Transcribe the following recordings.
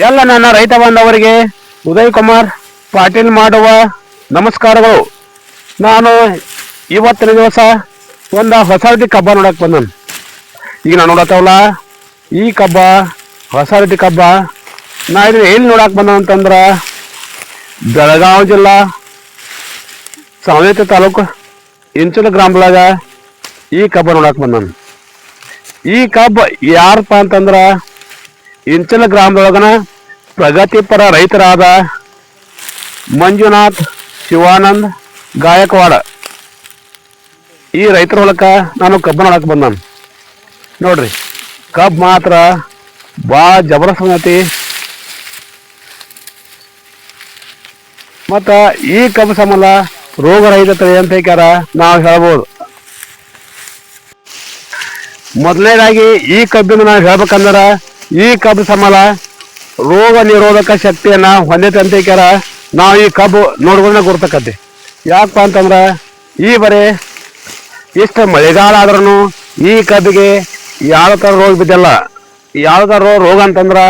ಎಲ್ಲ ನನ್ನ ರೈತ ಬಾಂಧವರಿಗೆ ಉದಯ್ ಕುಮಾರ್ ಪಾಟೀಲ್ ಮಾಡುವ ನಮಸ್ಕಾರಗಳು. ನಾನು ಇವತ್ತಿನ ದಿವಸ ಒಂದು ಹೊಸ ರೀತಿ ಕಬ್ಬ ನೋಡಕ್ಕೆ ಬಂದನು. ಈಗ ನಾನು ನೋಡತ್ತವಲ್ಲ ಈ ಕಬ್ಬ ಹೊಸ ರೀತಿ ಕಬ್ಬ. ನಾ ಇದನ್ನ ಎಲ್ಲಿ ನೋಡಕ್ಕೆ ಬಂದ ಅಂತಂದ್ರೆ ಬೆಳಗಾವಿ ಜಿಲ್ಲಾ ಸವಣತ್ತಿ ತಾಲೂಕು ಇಂಚಲ ಗ್ರಾಮದೊಳಗ ಈ ಕಬ್ಬ ನೋಡಕ್ಕೆ ಬಂದನು. ಈ ಕಬ್ಬ ಯಾರಪ್ಪ ಅಂತಂದ್ರೆ ಇಂಚಲ ಗ್ರಾಮದೊಳಗನ ಪ್ರಗತಿಪರ ರೈತರಾದ ಮಂಜುನಾಥ್ ಶಿವಾನಂದ್ ಗಾಯಕ್ವಾಡ ಈ ರೈತರ ಹೊಲಕ್ಕ ನಾನು ಕಬ್ಬು ನೋಡಕ್ಕೆ ಬಂದಾನು. ನೋಡ್ರಿ ಕಬ್ಬು ಮಾತ್ರ ಭಾಳ ಜಬರ್ದಸ್ತ್ ಐತಿ. ಮತ್ತು ಈ ಕಬ್ಬು ಸಂಬಂಧ ರೋಗ ರಹಿತ ತಳಿ ಅಂತ ಹೇಳ್ಯಾರ ನಾವು ಹೇಳ್ಬೋದು. ಮೊದಲನೇದಾಗಿ ಈ ಕಬ್ಬಿನ ನಾವು ಹೇಳ್ಬೇಕಂದ್ರೆ ಈ ಕಬ್ಬು ಸಂಬಂಧ ರೋಗ ನಿರೋಧಕ ಶಕ್ತಿಯನ್ನ ಹೊಂದೈತೆ ಅಂತ ಹೇಳ್ಯಾರ. ನಾವು ಈ ಕಬ್ಬು ನೋಡ್ಕೊಂಡ ಗುರ್ತಕತಿ. ಯಾಕಪ್ಪ ಅಂತಂದ್ರೆ ಈ ಬರೀ ಇಷ್ಟು ಮಳೆಗಾಲ ಆದ್ರೂ ಈ ಕಬ್ಬಿಗೆ ಯಾವ ಥರ ರೋಗ ಬಿದ್ದಿಲ್ಲ. ಯಾವ ಥರ ರೋಗ ಅಂತಂದ್ರೆ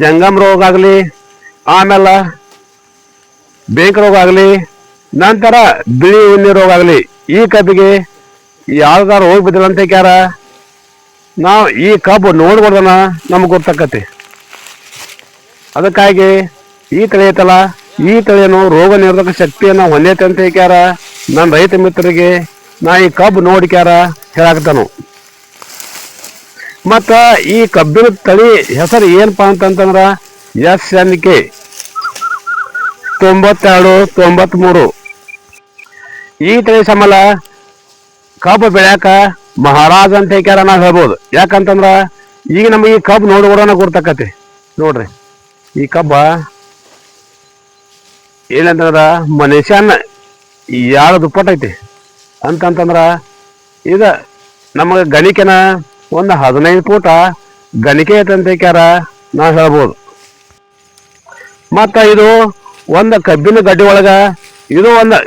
ಜಂಗಮ್ ರೋಗ ಆಗಲಿ, ಆಮೇಲೆ ಬೇಂಕ್ ರೋಗ ಆಗಲಿ, ನಂತರ ಬಿಳಿ ಉಣ್ಣೆ ರೋಗ ಆಗಲಿ, ಈ ಕಬ್ಬಿಗೆ ಯಾವ ಥರ ರೋಗ ಬಿದ್ದಿಲ್ಲ ಅಂತ ಹೇಳ್ಯಾರ. ನಾವು ಈ ಕಬ್ಬು ನೋಡ್ಬೋದನ ನಮ್ಗೆ ಗೊತ್ತಾಕತಿ. ಅದಕ್ಕಾಗಿ ಈ ತಳಿ ಐತಲ್ಲ, ಈ ತಳಿಯನ್ನು ರೋಗ ನಿರೋಧಕ ಶಕ್ತಿಯನ್ನು ಹೊಂದೈತೆ ಅಂತ ಹೇಳ್ಯಾರ. ನನ್ನ ರೈತ ಮಿತ್ರರಿಗೆ ನಾ ಈ ಕಬ್ಬು ನೋಡಿಕ್ಯಾರ ಹೇಳಾಕತ್ತಾನು. ಮತ್ತು ಈ ಕಬ್ಬಿನ ತಳಿ ಹೆಸರು ಏನಪ್ಪ ಅಂತಂತಂದ್ರೆ SNK 9293. ಈ ತಳಿ ಸಂಬಳ ಕಬ್ಬು ಬೆಳ್ಯಾಕ ಮಹಾರಾಜ ಅಂತ ಹೇಳ್ಯಾರ ನಾವು ಹೇಳ್ಬೋದು. ಯಾಕಂತಂದ್ರೆ ಈಗ ನಮಗೆ ಈ ಕಬ್ಬು ನೋಡ್ಬೋದನ್ನ ಗುರ್ತಕತಿ. ನೋಡ್ರಿ ಈ ಕಬ್ಬ ಏನಂತಂದ್ರ ಮನುಷ್ಯನ ಯಾರು ದುಪ್ಪಟ್ಟೈತಿ ಅಂತಂತಂದ್ರ ಇದು ನಮಗೆ ಗಣಿಕೆನ ಒಂದು 15 ಫೂಟ ಗಣಿಕೆ ಐತೆ ಅಂತ ಹೇಳ್ಯಾರ ನಾವು ಹೇಳ್ಬೋದು. ಮತ್ತು ಇದು ಒಂದು ಕಬ್ಬಿನ ಗಡ್ಡಿ ಒಳಗ ಇದು ಒಂದು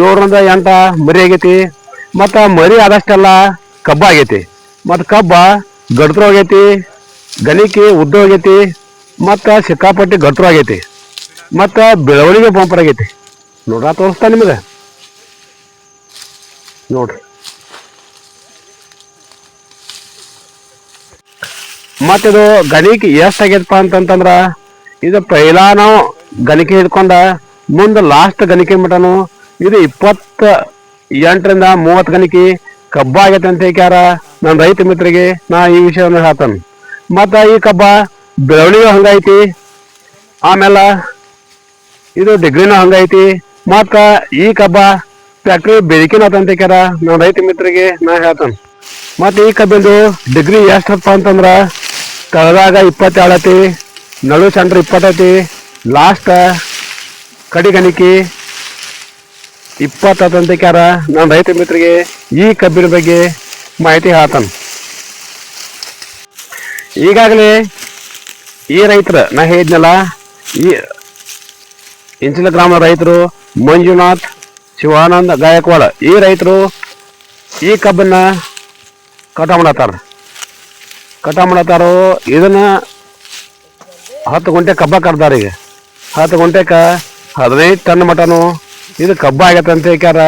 7ರಿಂದ 8 ಮರಿ ಆಗೈತಿ. ಮತ್ತು ಮರಿ ಆದಷ್ಟೆಲ್ಲ ಕಬ್ಬ ಆಗೈತಿ. ಮತ್ತು ಕಬ್ಬ ಗಡ್ತರು ಆಗೈತಿ, ಗಣಿಕೆ ಉದ್ದ ಹೋಗೈತಿ, ಮತ್ತು ಸಿಕ್ಕಾಪಟ್ಟಿ ಗಟ್ರು ಆಗೈತಿ, ಮತ್ತು ಬೆಳವಣಿಗೆ ಬಂಪರ್ ಆಗೈತಿ. ನೋಡ್ರ ತೋರಿಸ್ತಾ ನಿಮಗೆ ನೋಡ್ರಿ. ಮತ್ತಿದು ಗಣಿಕೆ ಎಷ್ಟು ಆಗೈತಪ್ಪ ಅಂತಂತಂದ್ರ ಇದು ಪೈಲಾ ನಾವು ಗಣಿಕೆ ಹಿಡ್ಕೊಂಡ ಮುಂದೆ ಲಾಸ್ಟ್ ಗಣಿಕೆ ಮಟನು ಇದು 28ರಿಂದ 30 ಗಣಿಕೆ ಕಬ್ಬ ಆಗೈತೆ ಅಂತ ಹೇಳ್ಯಾರ. ನನ್ನ ರೈತ ಮಿತ್ರರಿಗೆ ನಾ ಈ ವಿಷಯವನ್ನು ಹೇಳ್ತಾನೆ. ಮತ್ತು ಈ ಕಬ್ಬ ಬೆಳವಣಿಗೆ ಹಂಗೈತಿ, ಆಮೇಲೆ ಇದು ಡಿಗ್ರಿನೂ ಹಂಗೈತಿ. ಮತ್ತು ಈ ಕಬ್ಬ ಫ್ಯಾಕ್ಟ್ರಿ ಬೆಳಕಿನ ಅಂತ ಹೇಳ್ಯಾರ. ನನ್ನ ರೈತ ಮಿತ್ರರಿಗೆ ನಾ ಹೇಳ್ತಾನೆ. ಮತ್ತು ಈ ಕಬ್ಬಿಂದು ಡಿಗ್ರಿ ಎಷ್ಟಪ್ಪ ಅಂತಂದ್ರೆ ತಳದಾಗ 27 ಐತಿ, ನಡು ಸೆಂಟ್ರ್ 20 ಐತಿ, ಲಾಸ್ಟ್ ಕಡಿಗಣಿಕೆ 20 ಅಂತ ಹೇಳ್ಯಾರ. ನನ್ನ ರೈತ ಮಿತ್ರರಿಗೆ ಈ ಕಬ್ಬಿನ ಬಗ್ಗೆ ಮಾಹಿತಿ ಹೇಳ್ತಾನೆ. ಈಗಾಗಲೇ ಈ ರೈತರು ನಾ ಹೇಳಿದ್ನಲ್ಲ, ಈ ಇಂಚಲ ಗ್ರಾಮದ ರೈತರು ಮಂಜುನಾಥ್ ಶಿವಾನಂದ ಗಾಯಕ್ವಾಡ ಈ ರೈತರು ಈ ಕಬ್ಬನ್ನ ಕಟಾವು ಮಾಡತ್ತಾರೋ. ಇದನ್ನ 10 ಗುಂಟೆ ಕಬ್ಬ ಕರ್ದಾರ. ಈಗ 10 ಗುಂಟೆಗೆ 15 ಟನ್ ಮಟನು ಇದು ಕಬ್ಬ ಆಗತ್ತೆ ಅಂತ ಹೇಳ್ಯಾರ.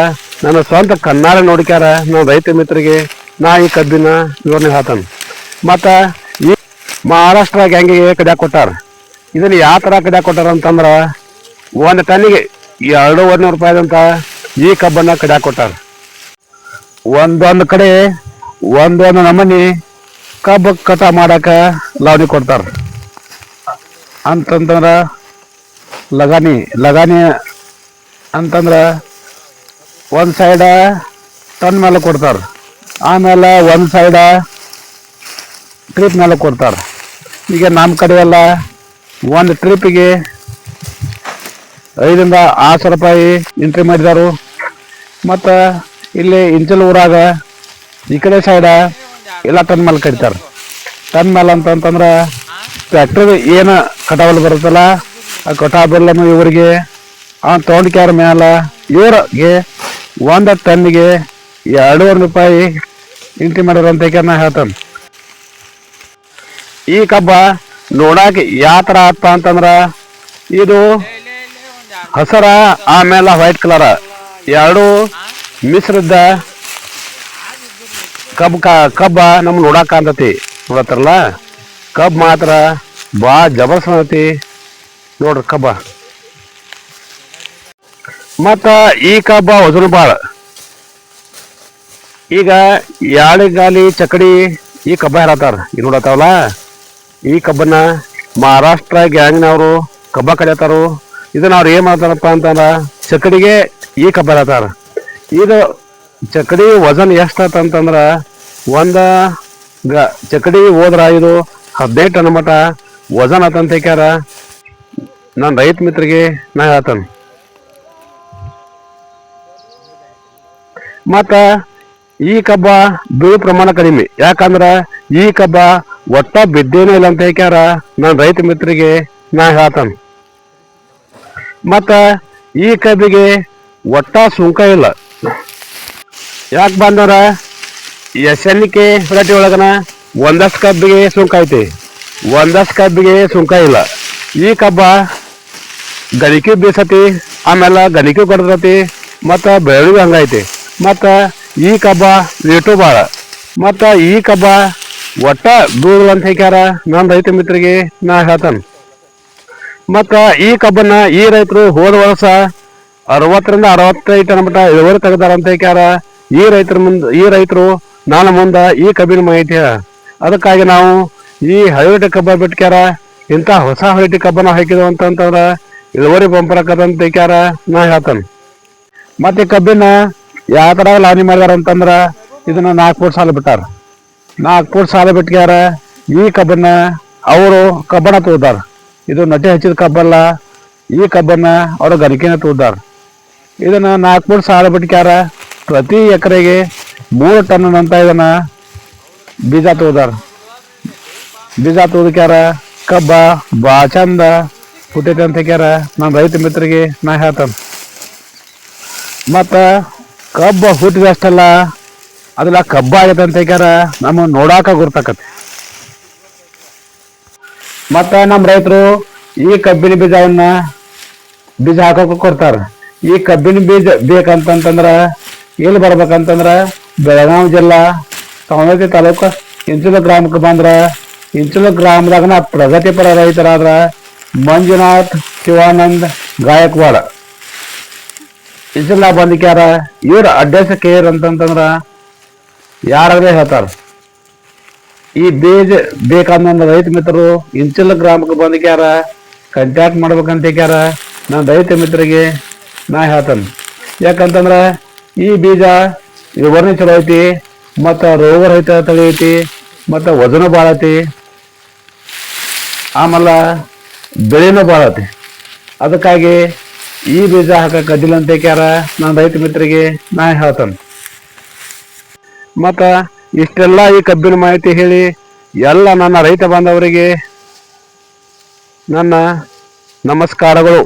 ನನ್ನ ಸ್ವಂತ ಕಣ್ಣಾರ ನೋಡಿಕ್ಯಾರ. ನನ್ನ ರೈತ ಮಿತ್ರರಿಗೆ ನಾ ಈ ಕಬ್ಬಿನ ವಿವರಣೆ ಹೇಳ್ತಾನೆ. ಮತ್ತು ಈ ಮಹಾರಾಷ್ಟ್ರ ಗ್ಯಾಂಗಿಗೆ ಕಡ್ಯಾಕ ಕೊಟ್ಟಾರ. ಇದನ್ನು ಯಾವ ಥರ ಕಡ್ಯಾಕ ಕೊಟ್ಟಾರ ಅಂತಂದ್ರೆ 1 ಟನ್ನಿಗೆ 200-200 ರೂಪಾಯಿದಂತ ಈ ಕಬ್ಬನ್ನು ಕಡ್ಯಾಕ ಕೊಟ್ಟಾರ. ಒಂದೊಂದು ಕಡೆ ಒಂದೊಂದು ನಮೂನಿ ಕಬ್ಬು ಕಟ ಮಾಡಕ್ಕೆ ಲಾವಣಿ ಕೊಡ್ತಾರೆ. ಅಂತಂದ್ರೆ ಲಗಾನಿ ಅಂತಂದ್ರೆ ಒಂದು ಸೈಡ ಟನ್ ಮೇಲೆ ಕೊಡ್ತಾರೆ, ಆಮೇಲೆ ಒಂದು ಸೈಡ ಟ್ರಿಪ್ ಮೇಲೆ ಕೊಡ್ತಾರೆ. ಈಗ ನಮ್ಮ ಕಡೆ ಎಲ್ಲ ಒಂದು ಟ್ರಿಪ್ಪಿಗೆ 5ರಿಂದ 600 ರೂಪಾಯಿ ಎಂಟ್ರಿ ಮಾಡಿದಾರು. ಮತ್ತು ಇಲ್ಲಿ ಇಂಚಲ್ ಊರಾಗ ಈ ಕಡೆ ಸೈಡ ಎಲ್ಲ ಟನ್ ಮೇಲೆ ಕಡಿತಾರೆ. ಟನ್ ಮೇಲೆ ಅಂತಂತಂದ್ರೆ ಫ್ಯಾಕ್ಟ್ರಿ ಏನು ಕಟಾವಲ್ ಬರುತ್ತಲ್ಲ ಆ ಕಟಾವಲ್ಲ ಇವರಿಗೆ ತೊಗೊಂಡ್ಕ್ಯಾರ ಮೇಲೆ ಇವ್ರಿಗೆ 1 ಟನ್ನಿಗೆ 200 ರೂಪಾಯಿ ಎಂಟ್ರಿ ಮಾಡಿರೋ ಅಂತ ನಾ ಹೇಳ್ತಾನೆ. ಈ ಕಬ್ಬ ನೋಡಾಕ ಯಾವ ತರ ಆತ ಅಂತಂದ್ರ ಇದು ಹಸರ ಆಮೇಲೆ ವೈಟ್ ಕಲರ್ ಎರಡು ಮಿಶ್ರಿದ್ದ ಕಬ್ಬ ನಮ್ ನೋಡಾಕ ಅಂತತಿ ನೋಡತ್ತಾರಲ್ಲ ಕಬ್ ಮಾತ್ರ ಭಾಳ ಜಬರ್ದಸ್ತ್ ಐತಿ ನೋಡ್ರಿ ಕಬ್ಬ. ಮತ್ತ ಈ ಕಬ್ಬ ವಜನ ಭಾಳ. ಈಗ ಯಾಳಿಗಾಲಿ ಚಕಡಿ ಈ ಕಬ್ಬ ಹೇಳತ್ತಾರ ಈಗ ನೋಡತ್ತಾವಲ್ಲ ಈ ಕಬ್ಬನ್ನ ಮಹಾರಾಷ್ಟ್ರ ಗ್ಯಾಂಗ್ನವರು ಕಬ್ಬ ಕಡಿಯತ್ತಾರು. ಇದನ್ನ ಅವ್ರು ಏನ್ ಮಾಡ್ತಾರಪ್ಪ ಅಂತಂದ್ರ ಚಕಡಿಗೆ ಈ ಕಬ್ಬ ಹೇಳತ್ತಾರ. ಇದು ಚಕಡಿ ವಜನ್ ಎಷ್ಟಂತಂದ್ರ ಒಂದ ಚಕಡಿ ಹೋದ್ರ ಇದು 15 ಟನ್ ಮಟ ವಜನ್ ಆತಂತ ಹೇಳ್ಯಾರ. ನಾನು ರೈತ ಮಿತ್ರಿಗೆ ನಾ ಹೇಳ್ತಾನ. ಮತ್ತ ಈ ಕಬ್ಬ ಬೆಳೆ ಪ್ರಮಾಣ ಕಡಿಮೆ, ಯಾಕಂದ್ರ ಈ ಕಬ್ಬ ಒಟ್ಟ ಬಿದ್ದೇನೂ ಇಲ್ಲ ಅಂತ ಹೇಳ್ಯಾರ. ನಾನು ರೈತ ಮಿತ್ರಿಗೆ ನಾ ಹೇಳ್ತಾನ. ಮತ್ತ ಈ ಕಬ್ಬಿಗೆ ಒಟ್ಟ ಸುಂಕ ಇಲ್ಲ. ಯಾಕೆ ಬಂದವ್ರ SNK ವೆರೈಟಿ ಒಳಗನ ಒಂದಷ್ಟು ಕಬ್ಬಿಗೆ ಸುಂಕ ಐತಿ, ಒಂದಷ್ಟು ಕಬ್ಬಿಗೆ ಸುಂಕ ಇಲ್ಲ. ಈ ಕಬ್ಬ ಗಣಿಕೆ ಬೀಸತಿ, ಆಮೇಲೆ ಗಣಿಕೆ ಕೊಡ್ತತಿ, ಮತ್ತು ಬೆಳೆಗೂ ಹಂಗೈತಿ. ಮತ್ತು ಈ ಕಬ್ಬ ರೇಟು ಭಾಳ. ಮತ್ತು ಈ ಕಬ್ಬ ಒಟ್ಟ ಬೀಳಲ್ಲ ಅಂತ ಹೇಳ್ಯಾರ. ನನ್ನ ರೈತ ಮಿತ್ರಿಗೆ ನಾ ಹೇಳ್ತಾನೆ. ಮತ್ತು ಈ ಕಬ್ಬನ್ನ ಈ ರೈತರು ಹೋದ ವರ್ಷ 60ರಿಂದ 65 ಟನ್ ಮಟ್ಟ ಇಳುವರಿ ತೆಗೆದಾರ ಅಂತ ಹೇಳ್ಯಾರ. ಈ ರೈತರು ನಾನು ಮುಂದೆ ಈ ಕಬ್ಬಿನ ಮಾಹಿತಿ. ಅದಕ್ಕಾಗಿ ನಾವು ಈ ಹೈವೇಟಿ ಕಬ್ಬ ಬಿಟ್ಕ್ಯಾರ ಇಂಥ ಹೊಸ ಹೈವೇಟಿ ಕಬ್ಬನ ಹಾಕಿದವು ಅಂತಂದ್ರೆ ಇಳುವರಿ ಬಂಪರಕ್ಕದಂತ ಹೇಳ್ಯಾರ. ನಾ ಹೇಳ್ತಾನೆ. ಮತ್ತೆ ಕಬ್ಬಿನ ಯಾವ ಥರ ಲಾವಣಿ ಮಾಡ್ಯಾರ ಅಂತಂದ್ರೆ ಇದನ್ನ 4 ಫೂಟ್ ಸಾಲ ಬಿಟ್ಟಾರ. 4 ಫೂಟ್ ಸಾಲ ಬಿಟ್ಕ್ಯಾರ. ಈ ಕಬ್ಬನ್ನ ಅವರು ಕಬ್ಬನ ತೋದಾರ. ಇದು ನಟೆ ಹಚ್ಚಿದ ಕಬ್ಬಲ್ಲ, ಈ ಕಬ್ಬನ್ನ ಅವರು ಗರಿಕೆನ ತೋದಾರ. ಇದನ್ನ 4 ಫೂಟ್ ಸಾಲ ಬಿಟ್ಕ್ಯಾರ. ಪ್ರತಿ ಎಕರೆಗೆ 3 ಟನ್ ಅಂತ ಇದನ್ನ ಬೀಜ ತೋದಾರ. ಬೀಜ ತೋದಕ್ಯಾರ ಕಬ್ಬ ಭಾಳ ಚಂದ ಹುಟ್ಟೈತೆ ಅಂತ ಹೇಳ್ಯಾರ. ನಾನು ರೈತ ಮಿತ್ರಿಗೆ ನಾ ಹೇಳ್ತಾನೆ. ಮತ್ತು ಕಬ್ಬ ಹುಟ್ಟಿದಷ್ಟಲ್ಲ ಅದೆಲ್ಲ ಕಬ್ಬ ಆಗೈತೆ ಅಂತ ಹೇಳ್ಯಾರ. ನಮ್ಮ ನೋಡಾಕ ಗುರ್ತಾಕತಿ. ಮತ್ತು ನಮ್ಮ ರೈತರು ಈ ಕಬ್ಬಿನ ಬೀಜ ಹಾಕೋಕೆ ಕೊಡ್ತಾರ. ಈ ಕಬ್ಬಿನ ಬೀಜ ಬೇಕಂತಂದ್ರ ಎಲ್ಲಿ ಬರ್ಬೇಕಂತಂದ್ರ ಬೆಳಗಾವಿ ಜಿಲ್ಲಾ ಸವದತ್ತಿ ತಾಲೂಕು ಇಂಚಲ ಗ್ರಾಮಕ್ಕೆ ಬಂದ್ರ ಇಂಚಲ ಗ್ರಾಮದಾಗನ ಪ್ರಗತಿಪರ ರೈತರಾದ್ರ ಮಂಜುನಾಥ್ ಶಿವಾನಂದ್ ಗಾಯಕ್ವಾಡ ಇಂಚಲ ಬಂದಿಕ್ಯಾರ. ಇವ್ರ ಅಡ್ರೆಸ್ ಕೇರ್ ಅಂತಂತಂದ್ರ ಯಾರಾದ್ರೆ ಹೇಳ್ತಾರ. ಈ ಬೀಜ ಬೇಕಂದ ರೈತ ಮಿತ್ರರು ಇಂಚಲ ಗ್ರಾಮಕ್ಕೆ ಬಂದಿಕ್ಯಾರ ಕಾಂಟ್ಯಾಕ್ಟ್ ಮಾಡ್ಬೇಕಂತ ಹೇಳ್ಯಾರ. ನಾನು ರೈತ ಮಿತ್ರರಿಗೆ ನಾ ಹೇಳ್ತಾನೆ. ಯಾಕಂತಂದ್ರ ಈ ಬೀಜ ಇಳುವರಿ ಚಲೋ ಐತಿ, ಮತ್ತು ರೋಗರಹಿತ ತಳಿ ಐತಿ, ಮತ್ತು ವಜನ ಭಾಳ ಐತಿ, ಆಮೇಲೆ ಬೆಳೆನೂ ಭಾಳ ಐತಿ. ಅದಕ್ಕಾಗಿ ಈ ಬೀಜ ಹಾಕಕ್ಕೆ ಅಡ್ಡಿಲ್ಲ ಅಂತ ಹೇಳ್ಯಾರ. ನಾನು ರೈತ ಮಿತ್ರಿಗೆ ನಾ ಹೇಳ್ತಾನೆ. ಮತ್ತು ಇಷ್ಟೆಲ್ಲ ಈ ಕಬ್ಬಿನ ಮಾಹಿತಿ ಹೇಳಿ ಎಲ್ಲ ನನ್ನ ರೈತ ಬಾಂಧವರಿಗೆ ನನ್ನ ನಮಸ್ಕಾರಗಳು.